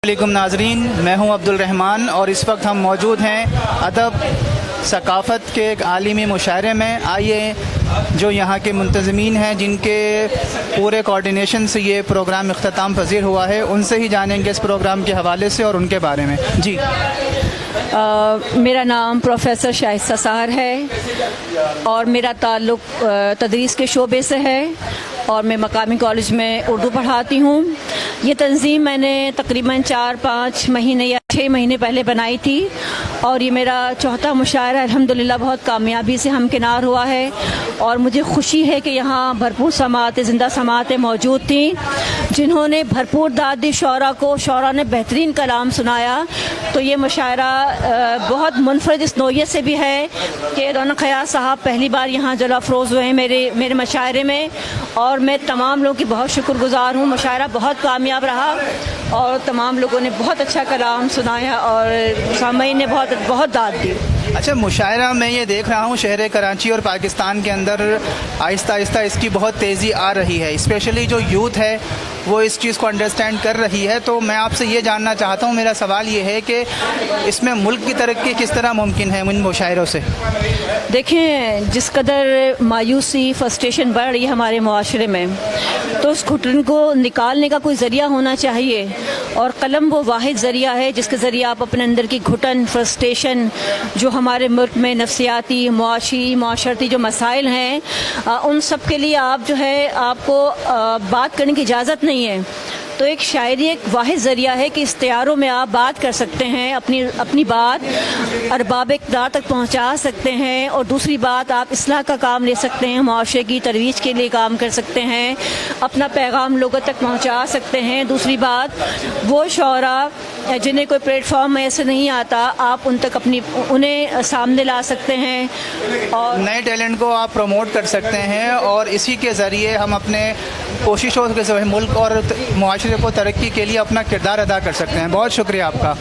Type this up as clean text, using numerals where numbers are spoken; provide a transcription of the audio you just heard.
वालेकुम नाजरीन, मैं हूं अब्दुल रहमान और इस वक्त हम मौजूद हैं अदब सकाफ़त के एक आलिमी मुशायरे में। आइए जो यहाँ के मुंतज़मीन हैं जिनके पूरे कोऑर्डिनेशन से ये प्रोग्राम इख्तिताम पज़ीर हुआ है, उनसे ही जानेंगे इस प्रोग्राम के हवाले से और उनके बारे में। जी, मेरा नाम प्रोफेसर शाइस्ता सहर है और मेरा ताल्लुक़ तदरीस के शोबे से है और मैं मकामी कॉलेज में उर्दू पढ़ाती हूँ। ये तंज़ीम मैंने तकरीबन 4-5 महीने या 6 महीने पहले बनाई थी और ये मेरा चौथा मुशायरा अल्हम्दुलिल्लाह बहुत कामयाबी से हमकिनार हुआ है और मुझे खुशी है कि यहाँ भरपूर समाअतें, ज़िंदा समाअतें मौजूद थीं जिन्होंने भरपूर दाद दी शौरा को। शौरा ने बेहतरीन कलाम सुनाया। तो ये मुशायरा बहुत मुनफरद इस नोयत से भी है कि रौनक हयात साहब पहली बार यहाँ जलवा अफरोज़ हुए हैं मेरे मुशायरे में और मैं तमाम लोगों की बहुत शुक्रगुज़ार हूँ। मुशायरा बहुत कामयाब रहा और तमाम लोगों ने बहुत अच्छा कलाम सुनाया और सामईन ने बहुत दाद दी। अच्छा, मुशायरा मैं ये देख रहा हूँ शहर कराची और पाकिस्तान के अंदर आहिस्ता आहिस्ता इसकी बहुत तेज़ी आ रही है, स्पेशली जो यूथ है वो इस चीज़ को अंडरस्टैंड कर रही है। तो मैं आपसे ये जानना चाहता हूँ, मेरा सवाल ये है कि इसमें मुल्क की तरक्की किस तरह मुमकिन है इन मुशायरों से? देखें, जिस कदर मायूसी फ्रस्ट्रेशन बढ़ रही है हमारे मुआशरे में, तो उस घुटन को निकालने का कोई ज़रिया होना चाहिए और कलम वो वाहिद ज़रिया है जिसके ज़रिए आप अपने अंदर की घुटन, फ्रस्ट्रेशन, जो हमारे मुल्क में नफसियाती, मुआशी, माशरती जो मसाइल हैं, उन सब के लिए आप जो है आपको बात करने की इजाज़त नहीं है। तो एक शायरी एक वाहिद ज़रिया है कि इख्तियारों में आप बात कर सकते हैं, अपनी बात अरबाब इक़्तिदार तक पहुंचा सकते हैं। और दूसरी बात, आप इस्लाह का काम ले सकते हैं, मुआशरे की तरवीज के लिए काम कर सकते हैं, अपना पैगाम लोगों तक पहुंचा सकते हैं। दूसरी बात, वो शौरा जिन्हें कोई प्लेटफॉर्म में ऐसे नहीं आता, आप उन तक उन्हें सामने ला सकते हैं और नए टैलेंट को आप प्रमोट कर सकते हैं और इसी के ज़रिए हम अपने कोशिशों के ज़रिए मुल्क और मुआशरे को तरक्की के लिए अपना किरदार अदा कर सकते हैं। बहुत शुक्रिया आपका।